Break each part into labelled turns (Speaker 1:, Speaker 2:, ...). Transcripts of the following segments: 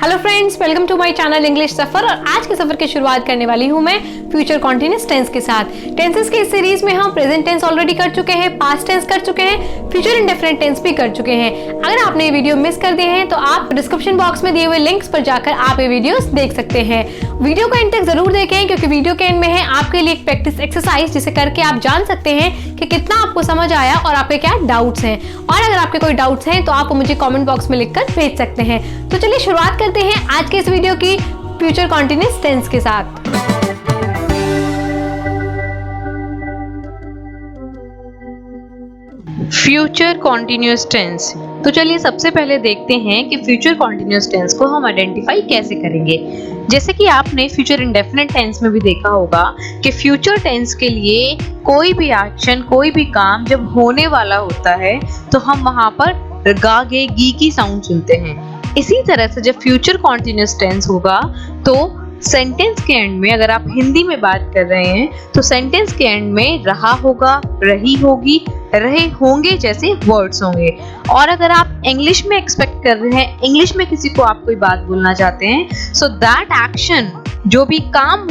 Speaker 1: Hello friends, welcome to my channel English सफर। और आज के सफर की शुरुआत करने वाली हूं मैं फ्यूचर कॉन्टिन्यूअस टेंस के साथ। टेंसेस के इस सीरीज में हम प्रेजेंट टेंस ऑलरेडी कर चुके हैं, पास्ट टेंस कर चुके हैं, फ्यूचर इंडेफिनिट टेंस भी कर चुके हैं। अगर आपने ये वीडियो मिस कर दिए हैं तो आप डिस्क्रिप्शन बॉक्स में दिए हुए लिंक्स पर जाकर आप ये वीडियोस देख सकते हैं। वीडियो को एंड तक जरूर देखें क्योंकि वीडियो के एंड में है आपके लिए एक प्रैक्टिस एक्सरसाइज जिसे करके आप जान सकते हैं कि कितना आपको समझ आया और आपके क्या डाउट्स हैं। और अगर आपके कोई डाउट्स हैं तो आप मुझे कमेंट बॉक्स में लिखकर भेज सकते हैं। तो चलिए शुरुआत करते हैं आज के इस वीडियो की फ्यूचर कॉन्टिन्यूअस टेंस के साथ।
Speaker 2: Future continuous tense. तो चलिए सबसे पहले देखते हैं कि फ्यूचर कॉन्टिन्यूअस टेंस को हम आइडेंटिफाई कैसे करेंगे। जैसे कि आपने फ्यूचर इंडेफिनिट टेंस में भी देखा होगा कि फ्यूचर टेंस के लिए कोई भी एक्शन, कोई भी काम जब होने वाला होता है तो हम वहां पर गा गे गी की साउंड सुनते हैं। इसी तरह से जब फ्यूचर कॉन्टिन्यूअस टेंस होगा तो सेंटेंस के एंड में, अगर आप हिंदी में बात कर रहे हैं तो सेंटेंस के एंड में रहा होगा, रही होगी, रहे होंगे जैसे वर्ड्स होंगे। और अगर आप इंग्लिश में एक्सपेक्ट कर रहे हैं, इंग्लिश में किसी को आप कोई बात बोलना चाहते हैं, सो दैट एक्शन, जो भी काम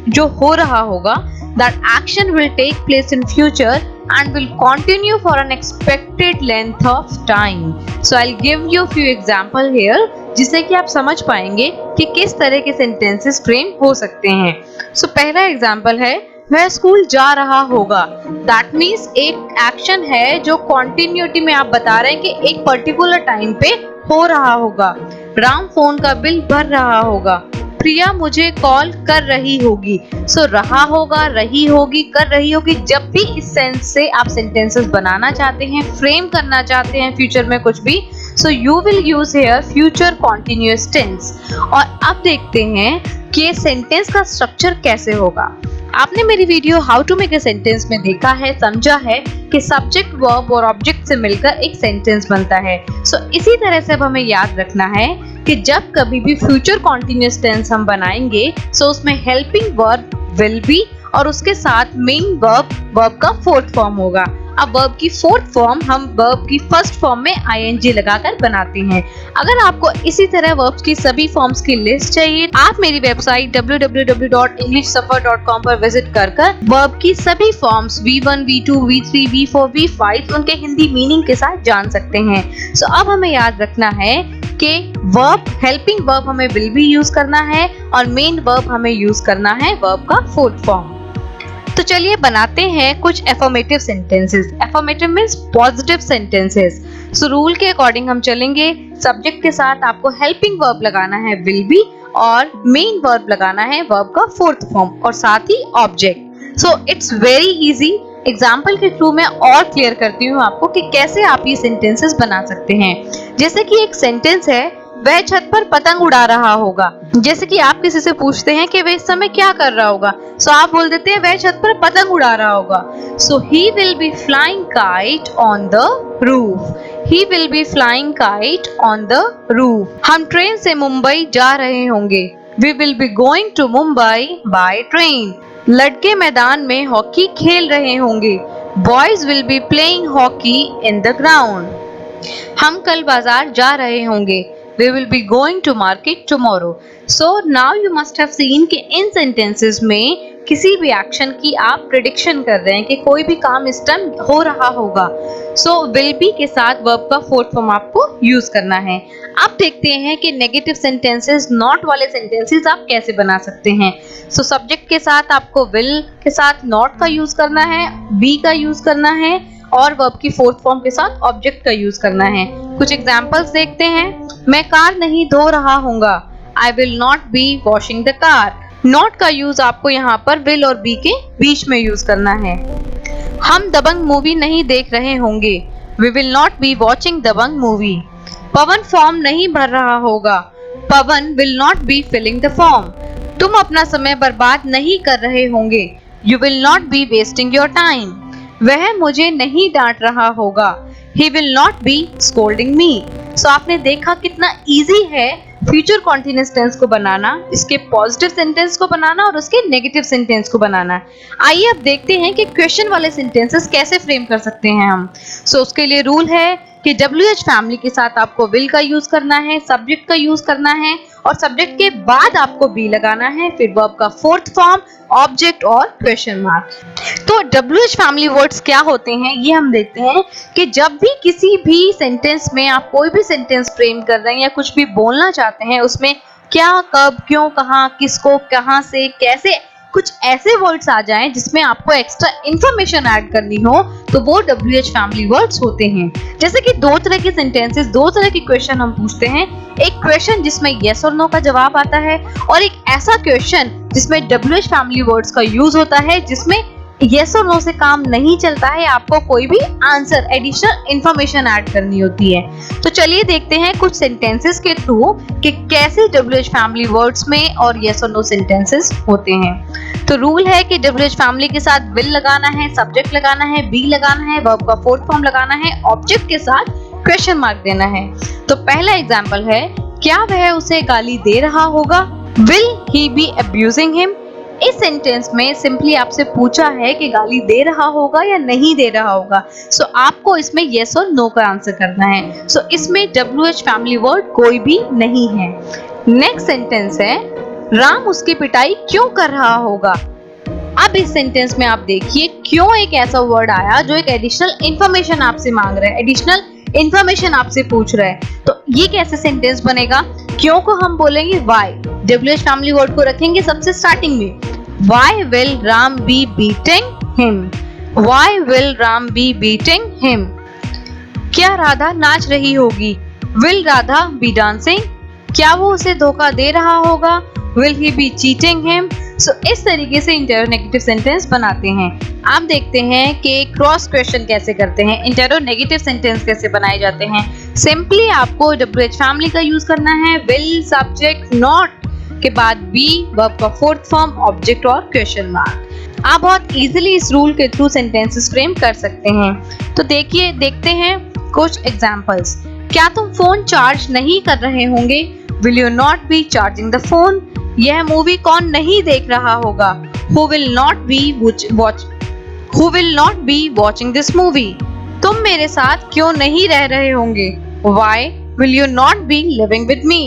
Speaker 2: जो हो रहा होगा, that action will take place in future and will continue for an expected length of time. So I'll give you few example here जिससे कि आप समझ पाएंगे कि किस तरह के सेंटेंसेस फ्रेम हो सकते हैं। So पहला एग्जाम्पल है वह स्कूल जा रहा होगा। That means एक एक्शन है जो कॉन्टिन्यूटी में आप बता रहे हैं कि एक पर्टिकुलर टाइम पे हो रहा होगा। राम फोन का बिल भर रहा होगा। प्रिया मुझे कॉल कर रही होगी। सो रहा होगा, रही होगी, कर रही होगी। जब भी इस सेंस से आप सेंटेंसेस बनाना चाहते हैं, फ्रेम करना चाहते हैं फ्यूचर में कुछ भी, so you will use here future continuous tense. और अब देखते हैं कि सेंटेंस का स्ट्रक्चर कैसे होगा। आपने मेरी video how to make a sentence में देखा है, समझा है कि सब्जेक्ट, वर्ब और ऑब्जेक्ट से मिलकर एक सेंटेंस बनता है। सो इसी तरह से अब हमें याद रखना है कि जब कभी भी फ्यूचर कॉन्टिन्यूअस टेंस हम बनाएंगे सो उसमें हेल्पिंग वर्ब विल बी और उसके साथ मेन वर्ब का फोर्थ फॉर्म होगा। अब वर्ब की फोर्थ फॉर्म हम वर्ब की फर्स्ट फॉर्म में आईएनजी लगाकर बनाते हैं। अगर आपको इसी तरह वर्ब्स की सभी फॉर्म्स की लिस्ट चाहिए, आप मेरी वेबसाइट www.englishsuffer.com पर विजिट कर वर्ब की सभी forms V1, V2, V3, V4, V5 उनके हिंदी मीनिंग के साथ जान सकते हैं। सो अब हमें याद रखना है कि वर्ब, हेल्पिंग वर्ब हमें विल भी यूज करना है और मेन वर्ब हमें यूज करना है वर्ब का फोर्थ फॉर्म। तो चलिए बनाते हैं कुछ affirmative sentences. Affirmative means positive sentences. So rule के अकॉर्डिंग हम चलेंगे। सब्जेक्ट के साथ आपको हेल्पिंग वर्ब लगाना है विल बी और मेन वर्ब लगाना है वर्ब का फोर्थ फॉर्म और साथ ही object. So it's very easy. Example के थ्रू मैं और क्लियर करती हूँ आपको कि कैसे आप ये सेंटेंसेस बना सकते हैं। जैसे कि एक सेंटेंस है वह छत पर पतंग उड़ा रहा होगा। जैसे कि आप किसी से पूछते हैं कि वह इस समय क्या कर रहा होगा, सो आप बोल देते हैं वह छत पर पतंग उड़ा रहा होगा। So he will be flying kite on the roof. He will be flying kite on the roof. हम ट्रेन से मुंबई जा रहे होंगे। We will be going to Mumbai by train. लड़के मैदान में हॉकी खेल रहे होंगे। Boys will be playing hockey in the ground. हम कल बाजार जा रहे होंगे। We will be going to market tomorrow. So now you must have seen कि इन sentences में किसी भी एक्शन की आप प्रिडिक्शन कर रहे हैं कि कोई भी काम इस टाइम हो रहा होगा। So will be के साथ वर्ब का फोर्थ फॉर्म आपको यूज करना है। अब देखते हैं कि नेगेटिव सेंटेंसेस, नॉट वाले सेंटेंसेस आप कैसे बना सकते हैं। So सब्जेक्ट के साथ आपको will के साथ नॉट का यूज करना है, be का यूज करना है और वर्ब की फोर्थ फॉर्म के साथ ऑब्जेक्ट का यूज करना है। कुछ एग्जांपल्स देखते हैं। मैं कार नहीं धो रहा हूँगा। I will not be washing the car. Not का यूज आपको यहाँ पर will और be के बीच में यूज करना है। हम दबंग मूवी नहीं देख रहे होंगे। We will not be watching Dabangg movie. Pawan form नहीं भर रहा होगा। पवन will not be filling the form. तुम अपना समय बर्बाद नहीं कर रहे होंगे। You will not be wasting your time. वह मुझे नहीं डांट रहा होगा। He will not be scolding me. So आपने देखा कितना इजी है फ्यूचर कॉन्टिन्यूअस टेंस को बनाना, इसके पॉजिटिव सेंटेंस को बनाना और उसके नेगेटिव सेंटेंस को बनाना। आइए अब देखते हैं कि क्वेश्चन वाले सेंटेंसेस कैसे फ्रेम कर सकते हैं हम। सो उसके लिए रूल है कि WH फैमिली के साथ आपको will का यूज करना है, सब्जेक्ट का यूज करना है और सब्जेक्ट के बाद आपको be लगाना है, फिर वर्ब का फोर्थ फॉर्म, ऑब्जेक्ट और क्वेश्चन मार्क। तो WH फैमिली वर्ड्स क्या होते हैं ये हम देखते हैं कि जब भी किसी भी सेंटेंस में आप कोई भी सेंटेंस फ्रेम कर रहे हैं या कुछ भी बोलना चाहते हैं, उसमें क्या, कब, क्यों, कहाँ, किसको, कहाँ से, कैसे, कुछ ऐसे वर्ड्स आ जाएं जिसमें आपको एक्स्ट्रा इंफॉर्मेशन ऐड करनी हो, तो वो WH फैमिली वर्ड्स होते हैं। जैसे कि दो तरह के सेंटेंसेस, दो तरह के क्वेश्चन हम पूछते हैं। एक क्वेश्चन जिसमें यस और नो का जवाब आता है और एक ऐसा क्वेश्चन जिसमें WH फैमिली वर्ड्स का यूज होता है, जिसमें यस और नो से काम नहीं चलता है, आपको कोई भी आंसर, एडिशनल इंफॉर्मेशन ऐड करनी होती है। तो चलिए देखते हैं कुछ सेंटेंसेस के थ्रू कि कैसे WH फैमिली वर्ड्स में और यस और नो सेंटेंसेस होते हैं। तो रूल है कि WH फैमिली के साथ will लगाना है, सब्जेक्ट लगाना है, be लगाना है, वर्ब का फोर्थ फॉर्म लगाना है, ऑब्जेक्ट के साथ क्वेश्चन मार्क देना है। तो पहला एग्जांपल है, क्या वह उसे गाली दे रहा होगा? Will he be abusing him? इस सेंटेंस में सिंपली आपसे पूछा है कि गाली दे रहा होगा या नहीं दे रहा होगा। सो आपको इसमें यस और नो का आंसर करना है। सो इसमें WH फैमिली वर्ड कोई भी नहीं है। नेक्स्ट सेंटेंस है, राम उसकी पिटाई क्यों कर रहा होगा? अब इस सेंटेंस में आप देखिए क्यों एक ऐसा वर्ड आया जो एक एडिशनल इंफॉर्मेशन आपसे मांग रहा है, एडिशनल इंफॉर्मेशन आपसे पूछ रहा है। तो ये कैसे सेंटेंस बनेगा? क्यों को हम बोलेंगे why, WH फैमिली वर्ड को रखेंगे सबसे स्टार्टिंग में। Why will Ram be beating him? Why will Ram be beating him? क्या राधा नाच रही होगी? Will Radha be dancing? क्या वो उसे धोखा दे रहा होगा? Will he be cheating him? So इस तरीके से इंटेरोनेगेटिव सेंटेंस बनाते हैं। आप देखते हैं कि क्रॉस क्वेश्चन कैसे करते हैं, इंटेरोनेगेटिव सेंटेंस कैसे बनाए जाते हैं। सिंपली आपको WH फैमिली का यूज करना है, will, सब्जेक्ट, नॉट के बाद be, वर्ब का फोर्थ फॉर्म, ऑब्जेक्ट और क्वेश्चन मार्क। आप बहुत इजीली इस रूल के थ्रू सेंटेंसेस फ्रेम कर सकते हैं। तो देखते हैं कुछ एग्जांपल्स। क्या तुम फोन चार्ज नहीं कर रहे होंगे? Will you not be charging the phone? यह मूवी कौन नहीं देख रहा होगा? Who will not be watching this movie? तुम मेरे साथ क्यों नहीं रह रहे होंगे? Why will you not be living with me?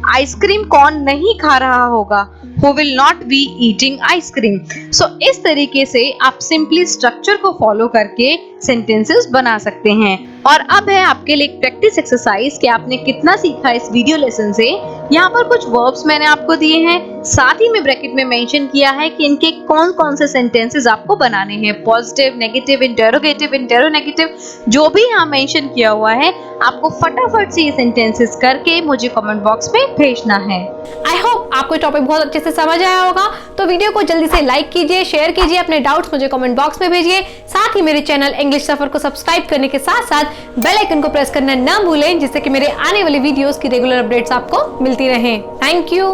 Speaker 2: Ice cream कौन नहीं खा रहा होगा? Who will not be eating ice cream? So इस तरीके से आप सिंपली स्ट्रक्चर को फॉलो करके सेंटेंसेस बना सकते हैं। और अब है आपके लिए एक प्रैक्टिस एक्सरसाइज कि आपने कितना सीखा इस वीडियो लेसन से। यहाँ पर कुछ वर्ब्स मैंने आपको दिए हैं, साथ ही में ब्रैकेट में मेंशन किया है कि इनके कौन कौन से सेंटेंसेस आपको बनाने हैं, पॉजिटिव, नेगेटिव, इंटेरोगेटिव, इंटेरोनेगेटिव, जो भी यहाँ मेंशन किया हुआ है, आपको फटाफट से ये सेंटेंसेस करके मुझे कमेंट बॉक्स में भेजना है।
Speaker 1: आई होप आपको टॉपिक बहुत अच्छे से समझ आया होगा। तो वीडियो को जल्दी से लाइक कीजिए, शेयर कीजिए, अपने डाउट्स मुझे कमेंट बॉक्स में भेजिए। साथ ही मेरे चैनल इंग्लिश सफर को सब्सक्राइब करने के साथ साथ बेल आइकन को प्रेस करना ना भूलें, जिससे कि मेरे आने वाली वीडियोस की रेगुलर अपडेट्स आपको मिलती रहें। Thank you.